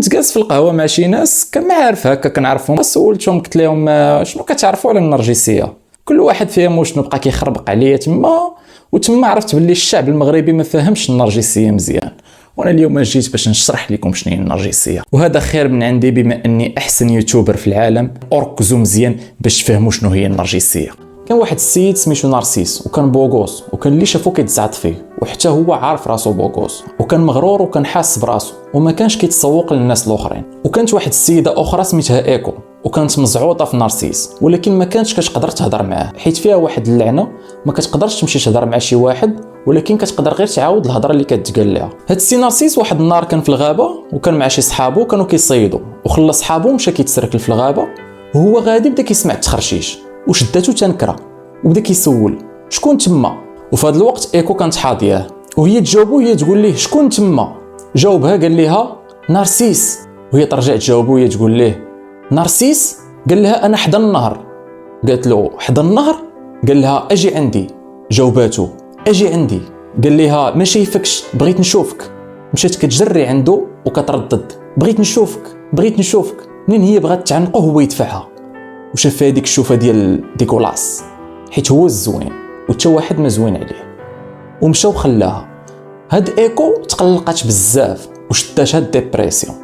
كنت جالس في القهوه مع شي ناس كنعرف هكا كنعرفهم، سولتهم قلت لهم شنو كتعرفوا على النرجسيه؟ كل واحد فيهم شنو بقى كيخربق عليا تما، وتما عرفت باللي الشعب المغربي ما فاهمش النرجسيه مزيان. وانا اليوم جيت باش نشرح لكم شنو هي النرجسيه، وهذا خير من عندي بما اني احسن يوتيوبر في العالم. اركزوا مزيان باش تفهموا شنو هي النرجسيه. كان واحد السيد سميتو نارسيس، وكان بوغوس، وكان اللي شافو كيتزعط فيه، وحتى هو عارف راسو بوغوس، وكان مغرور وكان حاس براسو وما كانش كيتسوق للناس الاخرين. وكانت واحد السيده اخرى سميتها ايكو، وكانت مزعوطه في نارسيس، ولكن ما كانتش كتقدر تهضر معاه حيت فيها واحد اللعنه. ما كتقدرش تمشي تهضر مع شي واحد، ولكن كتقدر غير تعاود الهضره اللي كتقال لها. هاد السي نارسيس واحد النهار كان في الغابه، وكان مع شي صحابو كانوا كيصيدوا، وخلى صحابو مشى كيتسركل في الغابه، وهو غادي بدا كيسمع التخرشيش وشداتو تنكره، وبدا كيسول شكون تما. وفي هذا الوقت ايكو كانت حاضيه، وهي تجاوبو، هي تقول ليه شكون تما. جاوبها قال لها نارسيس، وهي ترجع تجاوبو، هي تقول ليه نارسيس. قال لها انا حدا النهر. قالت له حدا النهر؟ قال لها اجي عندي. جاوباتو اجي عندي. قال لها ما شايفكش، بغيت نشوفك. مشات كتجري عنده وكتردد بغيت نشوفك بغيت نشوفك. منين هي بغات تعنقه هو يدفعها، وشاف هذيك الشوفه ديال ديكولاس حيت هو الزوين وتا واحد ما زوين عليه، ومشى وخلاها. هاد ايكو تقلقات بزاف وشداتها الديبرسيون،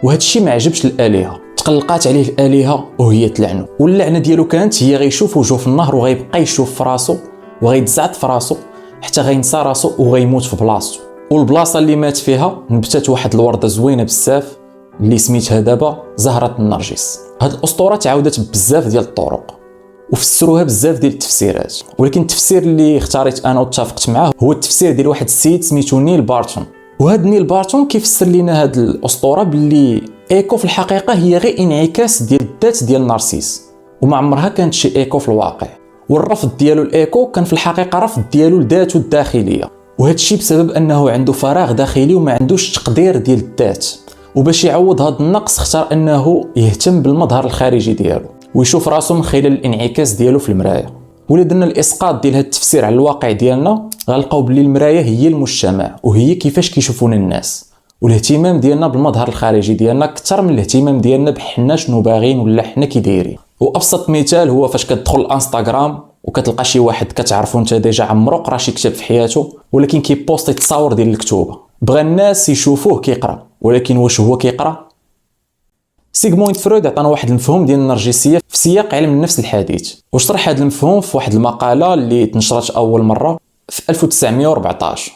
وهاد الشيء ما عجبش الالهه. تقلقات عليه الالهه وهي تلعنو، واللعنه ديالو كانت هي غيشوف وجهه في النهر وغيبقى يشوف في راسو وغيتزعط في راسو حتى غينسى راسو وغيموت في بلاصتو. والبلاصه اللي مات فيها نبتات واحد الورده زوينه بزاف اللي سميتها دابا زهره النرجس. هاد الاسطوره تعاودت بزاف ديال الطرق وفسروها بزاف ديال التفسيرات، ولكن التفسير اللي اختاريت انا واتفقت معاه هو التفسير ديال واحد السيد سميتو نيل بارتون. وهاد نيل بارتون كيفسر لنا هاد الاسطوره باللي ايكو في الحقيقه هي غير انعكاس ديال الذات ديال نارسيس، وما عمرها كانت شي ايكو في الواقع. والرفض ديالو الايكو كان في الحقيقه رفض ديالو لذاته الداخليه، وهذا الشيء بسبب انه عنده فراغ داخلي وما عندوش تقدير ديال الذات. وباش يعوض هذا النقص اختار انه يهتم بالمظهر الخارجي ديالو ويشوف راسو من خلال الانعكاس ديالو في المرايه. ولا درنا الاسقاط ديال هذا التفسير على الواقع ديالنا غنلقاو بلي المرايه هي المجتمع وهي كيفاش كيشوفونا الناس، والاهتمام ديالنا بالمظهر الخارجي ديالنا اكثر من الاهتمام ديالنا بحنا شنو باغيين ولا حنا كي دايرين. وابسط مثال هو فاش كتدخل الانستغرام وكتلقى شي واحد كتعرفو انت ديجا عمرو قرا شي كتاب في حياته، ولكن كيبوستي تصاور ديال الكتوبه، بغى الناس يشوفوه كيقرا، ولكن واش هو كيقرا؟ سيغموند فرويد عطانا واحد المفهوم ديال النرجسيه في سياق علم النفس الحديث، وشرح هذا المفهوم في واحد المقاله اللي تنشرت اول مره في 1914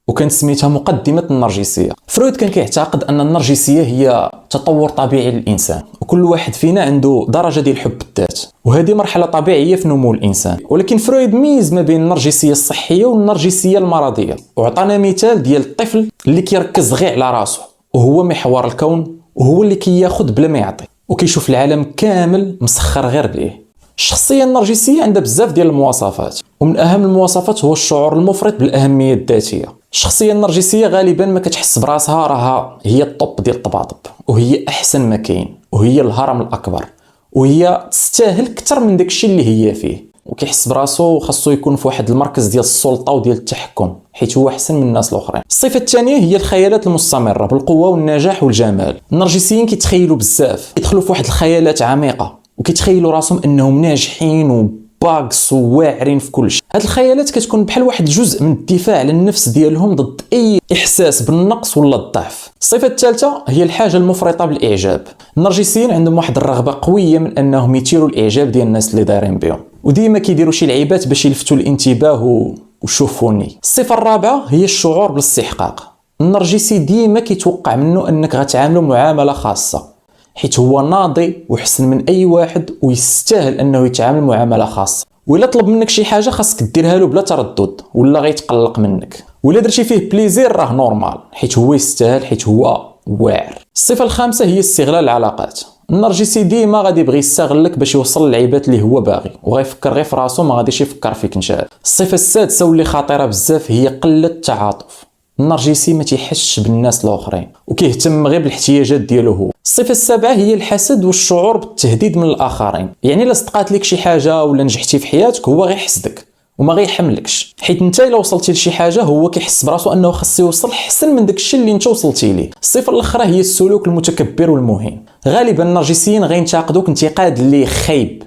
وكانت سميتها مقدمه النرجسيه. فرويد كان كيعتقد ان النرجسيه هي تطور طبيعي للانسان، وكل واحد فينا عنده درجه ديال حب الذات، وهذه مرحله طبيعيه في نمو الانسان. ولكن فرويد ميز ما بين النرجسيه الصحيه والنرجسيه المرضيه، وعطانا مثال ديال الطفل اللي كيركز غير على راسه وهو محور الكون، وهو اللي كياخذ بلا ما يعطي، وكيشوف العالم كامل مسخر غير بليه. الشخصيه النرجسيه عندها بزاف ديال المواصفات، ومن اهم المواصفات هو الشعور المفرط بالاهميه الذاتيه. الشخصيه النرجسيه غالبا ما كتحس براسها راها هي الطوب ديال الطباطب، وهي احسن ما كاين، وهي الهرم الاكبر، وهي تستاهل اكثر من داكشي اللي هي فيه، وكيحس براسو خاصو يكون في واحد المركز ديال السلطه وديال التحكم حيت هو احسن من الناس الاخرين. الصفه الثانيه هي الخيالات المستمره بالقوه والنجاح والجمال. النرجسيين كيتخيلوا بزاف، يدخلوا في واحد الخيالات عميقه وكيتخيلوا راسهم انهم ناجحين وباكس وواعرين في كل شيء. هاد الخيالات كتكون بحال واحد الجزء من الدفاع عن النفس ديالهم ضد اي احساس بالنقص ولا الضعف. الصفه الثالثه هي الحاجه المفرطه بالاعجاب. النرجسيين عندهم واحد الرغبه قويه من انهم يثيروا الاعجاب ديال الناس اللي دايرين بهم، وديما كيديروا شي لعيبات باش يلفتوا الانتباه وشوفوني. الصفه الرابعه هي الشعور بالاستحقاق. النرجسي ديما كيتوقع منه انك غتعامله معامله خاصه حيت هو ناضي وحسن من اي واحد ويستاهل انه يتعامل معامله خاصه، ولا طلب منك شي حاجه خاصك ديرها له بلا تردد ولا غيتقلق منك، ولا درتي فيه بليزير راه نورمال حيت هو يستاهل حيت هو واعر. الصفه الخامسه هي استغلال العلاقات. النرجسي ديما غادي يبغي يستغلك باش يوصل للعيبات اللي هو باغي، وغيفكر غير في راسو ما غاديش يفكر فيك انت. الصفه السادسه واللي خطيره بزاف هي قله التعاطف. النرجسي ما تيحسش بالناس الاخرين وكيهتم غير بالاحتياجات ديالو هو. الصفه السابعه هي الحسد والشعور بالتهديد من الاخرين. يعني الا صدقات لك شي حاجه ولا نجحتي في حياتك هو غير حسدك وما غيحملكش، حيت انت الا وصلتي لشي حاجه هو كيحس براسو انه خاص يوصل احسن من داكشي اللي انت وصلتي ليه. الصفه الاخرى هي السلوك المتكبر والمهين. غالبا النرجسيين غينتقدوك انتقاد اللي خايب،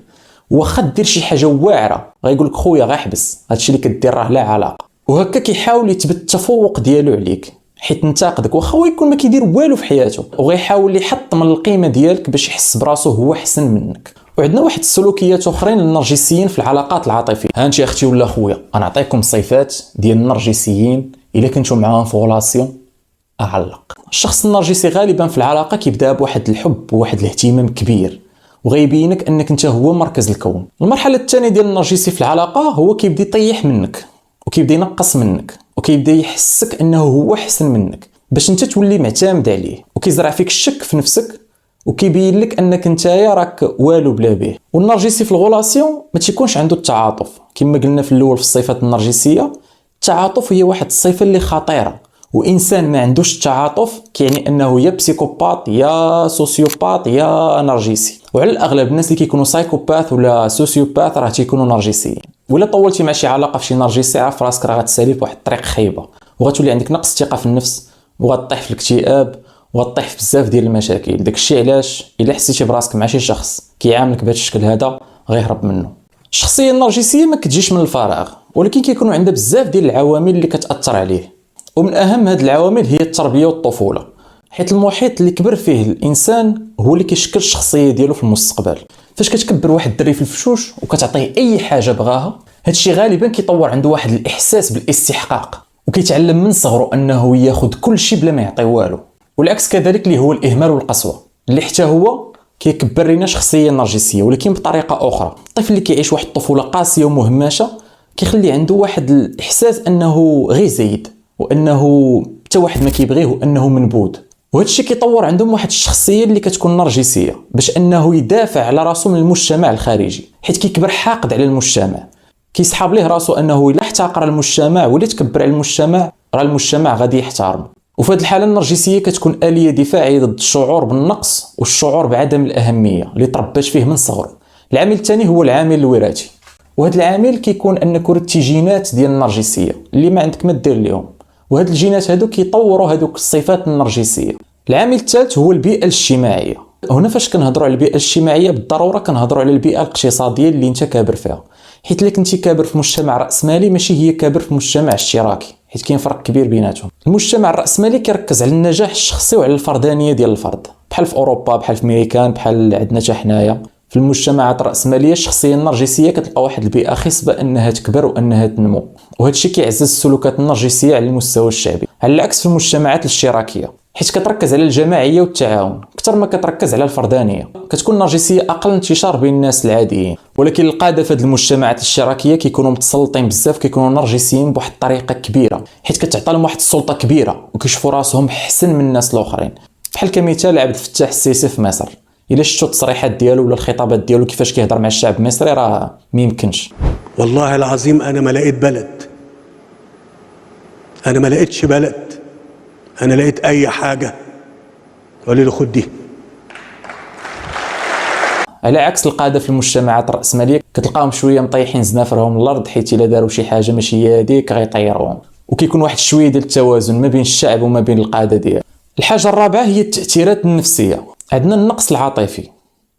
واخا دير شي حاجه واعره غيقولك خويا غير حبس، هادشي اللي كدير راه لا علاقه، وهكا كيحاول يثبت التفوق ديالو عليك حيت نتاقدك واخا هو يكون ما كيدير والو في حياته، وغيحاول يحطم القيمه ديالك باش يحس براسو هو احسن منك. وعندنا واحد السلوكيات اخرين للنرجسيين في العلاقات العاطفيه. ها انت اختي ولا خويا، انا نعطيكم صفات ديال النرجسيين الا كنتو معاهم في غولاسيون. اعلق. الشخص النرجسي غالبا في العلاقه كيبدا بواحد الحب وواحد الاهتمام كبير، وغيبينك انك انت هو مركز الكون. المرحله الثانيه ديال النرجسي في العلاقه هو كيبدا يطيح منك وكيبدا ينقص منك وكيبدا يحسك انه هو احسن منك باش انت تولي معتمد عليه، وكيزرع فيك الشك في نفسك وكيبين لك انك نتايا راك والو بلا به. والنرجسي في الغولاسيون ما تيكونش عنده التعاطف كما قلنا في الاول في الصفات النرجسيه. التعاطف هي واحد الصفه اللي خطيره، وانسان ما عندوش التعاطف كيعني انه يا بسيكوبات يا سوسيوبات يا نرجسي. وعلى الاغلب الناس اللي كيكونوا سايكوباث ولا سوسيوباث راه تيكونوا نرجسيين. ولا طولتي مع شي علاقه في شي نرجسي عارف راسك راه غتسالي بواحد الطريق خايبه، وغتولي عندك نقص ثقه في النفس، وغطيح في الاكتئاب، وغطيح في بزاف ديال المشاكل. داكشي علاش الا حسيتي براسك مع شي شخص كيعاملك بهذا الشكل هذا غيهرب منه. الشخصيه النرجسيه ما كتجيش من الفراغ، ولكن كيكونوا عندها بزاف ديال العوامل اللي كتاثر عليه، ومن اهم هاد العوامل هي التربيه والطفوله، حيت المحيط اللي كبر فيه الانسان هو اللي كيشكل الشخصيه ديالو في المستقبل. فاش كتكبر واحد الدري في الفشوش وكتعطيه اي حاجه بغاها، هادشي غالبا كيطور عنده واحد الاحساس بالاستحقاق، وكيتعلم من صغره انه ياخذ كل شيء بلا ما يعطي والو. والعكس كذلك اللي هو الاهمال والقسوه، اللي حتى هو كيكبر لنا شخصيه نرجسيه ولكن بطريقه اخرى. الطفل اللي كيعيش واحد الطفوله قاسيه ومهمشه كيخلي عنده واحد الاحساس انه غير زايد، وانه حتى واحد ما كيبغيه، وانه منبوذ. وهذا الشيء كيطور عندهم واحد الشخصيه اللي كتكون نرجسيه باش انه يدافع على راسو من المجتمع الخارجي، حيت كيكبر حاقد على المجتمع، كيسحاب ليه راسو انه الا احتقر المجتمع ولا تكبر على المجتمع راه المجتمع غادي يحترمه. وفي هذه الحاله النرجسيه كتكون آلية دفاعيه ضد الشعور بالنقص والشعور بعدم الاهميه اللي تربات فيه من صغره. العامل الثاني هو العامل الوراثي، وهذا العامل كيكون ان كرتي جينات ديال النرجسيه اللي ما عندك ما دير ليهم، وهاد الجينات هادو كيطوروا هادوك الصفات النرجسيه. العامل الثالث هو البيئه الاجتماعيه. هنا فاش كنهضروا على البيئه الاجتماعيه بالضروره كنهضروا على البيئه الاقتصاديه اللي انت كابر فيها، حيت الا كنتي كابر في مجتمع راسمالي ماشي هي كابر في مجتمع اشتراكي، حيت كاين فرق كبير بيناتهم. المجتمع الراسمالي كيركز على النجاح الشخصي وعلى الفردانيه ديال الفرد، بحال في اوروبا بحال في امريكان بحال عندنا حتى حنايا. في المجتمعات الراسماليه الشخصيه النرجسيه كتلقى واحد البيئه خصبه انها تكبر وانها تنمو، وهذا الشيء كيعزز السلوكات النرجسيه على المستوى الشعبي، على العكس في المجتمعات الاشتراكيه حيت كتركز على الجماعيه والتعاون اكثر ما كتركز على الفردانيه. كتكون النرجسيه اقل انتشار بين الناس العاديين، ولكن القاده في هذه المجتمعات الاشتراكيه كيكونوا متسلطين بزاف، كيكونوا نرجسيين بواحد الطريقه كبيره حيت كتعطي لهم واحد السلطه كبيره وكيشوفوا راسهم احسن من الناس الاخرين. بحال كمثال عبد الفتاح السيسي في مصر، الا شفتوا التصريحات ديالو ولا الخطابات ديالو كيفاش كيهضر مع الشعب المصري راه ما يمكنش. والله العظيم انا ما لقيت بلد، انا ما لقيتش بلد، انا لقيت اي حاجه قولي له خد دي. على عكس القاده في المجتمعات الراسماليه كتلقاهم شويه مطيحين زنافرهم الارض، حيت الا داروا شي حاجه ماشي هي هذيك غيطيروهم، وكيكون واحد شويه ديال التوازن ما بين الشعب وما بين القاده ديالو. الحاجه الرابعه هي التاثيرات النفسيه. عندنا النقص العاطفي،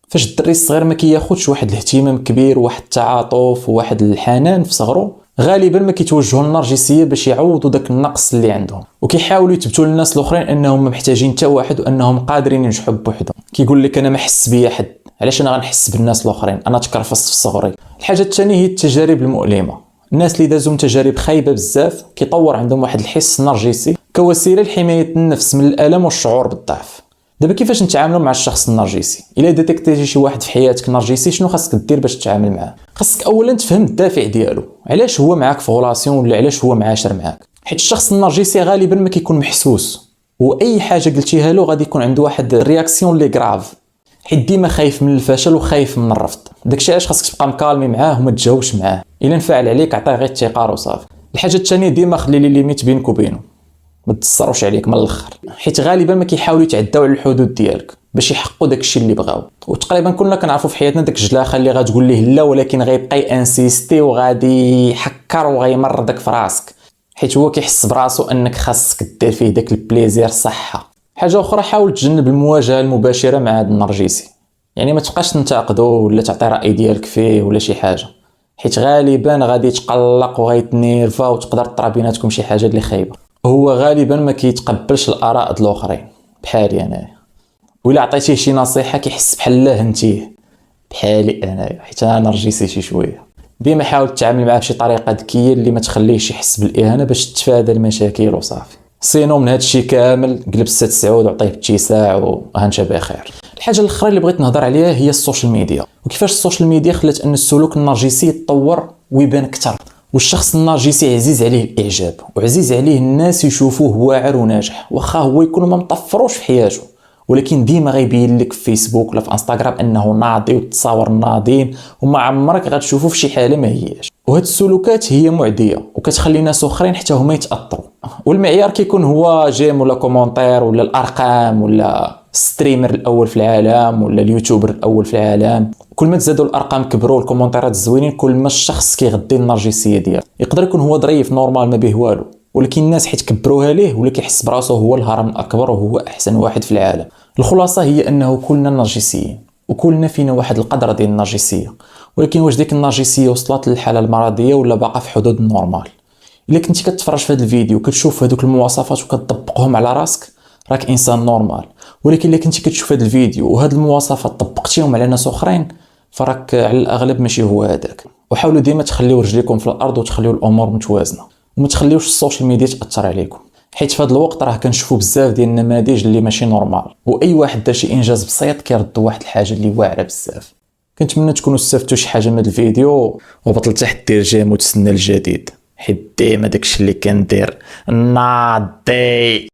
فاش الدري الصغير ما كياخذش واحد الاهتمام كبير وواحد التعاطف وواحد الحنان في صغره، غالبا ما كيتوجهوا للنرجسيه باش يعوضوا داك النقص اللي عندهم، وكيحاولوا يثبتوا للناس الاخرين انهم ما محتاجين حتى واحد وانهم قادرين ينجحوا بوحدهم. كيقول لك انا ما حس بيا حد، علاش انا غنحس بالناس الاخرين، انا تكرفصت في صغري. الحاجه الثانيه هي التجارب المؤلمه. الناس اللي دازوا تجارب خايبه بزاف كيطور عندهم واحد الحس نرجسي كوسيله لحمايه النفس من الالم والشعور بالضعف. دابا كيفاش نتعاملوا مع الشخص النرجسي؟ الا ديتيكتيتي شي واحد في حياتك نرجسي شنو خاصك دير باش تتعامل معاه؟ خاصك اولا تفهم الدافع ديالو، علاش هو معاك في غولاسيون ولا علاش هو معاشر معاك. حيت الشخص النرجسي غالبا ما كيكون محسوس، واي حاجه قلتيها له غادي يكون عنده واحد الرياكسيون لي غراف، حيت ديما خايف من الفشل وخايف من الرفض. داكشي علاش خاصك تبقى مكالمي معاه وما تجاوبش معاه، الا انفعل عليك عطيه غير التقار وصافي. الحاجه الثانيه ديما خلي لي ليميت بينك وبينه، ما تصروش عليك من الاخر، حيت غالبا ما كيحاولوا يتعداو على الحدود ديالك. باش يحققوا داكشي اللي بغاو. وتقريبا كلنا كنعرفوا في حياتنا داك الجلاخه اللي غتقول ليه لا ولكن غيبقى يانسيستي وغادي يحكر وغيمرضك في راسك، حيت هو كيحس براسو انك خاصك دير فيه داك البليزير صحه. حاجه اخرى، حاول تجنب المواجهه المباشره مع هذا النرجسي، يعني ما تبقاش تنتقدو ولا تعطي راي ديالك فيه ولا شي حاجه، حيت غالبا غادي يتقلق وغيتنيرفا وتقدر طرا بيناتكم شي حاجه اللي خايبه. هو غالبا ما كيتقبلش الاراء د الاخرين بحالي انايا، ولا عطيتيه شي نصيحه كيحس بحال لا هنتيه بحالي انايا، حيت انا نرجسي شي شويه. ديما حاول تتعامل معاه بشي طريقه ذكيه اللي ما تخليهش يحس بالاهانه باش تتفادى المشاكل وصافي. سينو من هذا الشيء كامل قلب 6 سعود وعطيه اتساع وهانت بخير. الحاجه الاخرى اللي بغيت نهضر عليها هي السوشيال ميديا، وكيفاش السوشيال ميديا خلات ان السلوك النرجسي يتطور ويبان اكثر. والشخص النرجسي عزيز عليه الاعجاب وعزيز عليه الناس يشوفوه واعر وناجح، واخا هو يكون ما مطفروش في حياته، ولكن ديما غيبين لك في فيسبوك ولا في انستغرام انه ناضي وتصاور ناضين، وما عمرك غتشوفه في شي حاله ما هياش. وهاد السلوكات هي معديه وكتخلي ناس اخرين حتى هما يتاثروا، والمعيار كيكون هو جيم ولا كومونتير ولا الارقام ولا ستريمر الاول في العالم ولا اليوتيوبر الاول في العالم. كل ما تزادوا الارقام كبروا الكومونتيرات الزوينين كل ما الشخص كيغدي النرجسيه ديالو. يقدر يكون هو ظريف نورمال ما به والو، ولكن الناس حيت كبروها ليه ولا كيحس براسو هو الهرم الاكبر وهو احسن واحد في العالم. الخلاصه هي انه كلنا نرجسيين وكلنا فينا واحد القدره ديال النرجسيه، ولكن واش ديك النرجسيه وصلت للحاله المرضيه ولا باقا في حدود النورمال؟ الا كنتي كتفرج في هذا الفيديو كتشوف هذوك المواصفات وكتطبقهم على راسك راك انسان نورمال، ولكن الا كنتي كتشوف هذا الفيديو وهاد المواصفات طبقتيهم على ناس اخرين فراك على الاغلب ماشي هو هذاك. وحاولوا ديما تخليو رجليكم في الارض وتخليو الامور متوازنه، وما تخليوش السوشيال ميديا تاثر عليكم، حيت في هذا الوقت راه كنشوفوا بزاف ديال النماذج اللي ماشي نورمال، واي واحد دار شي انجاز بسيط كيرد واحد الحاجه اللي واعره بزاف. كنتمنى تكونوا استفدتوا شي حاجه من هذا الفيديو، وبطل تحت دير جيم وتسنى الجديد، حيت ديما داكشي اللي كندير ناضي.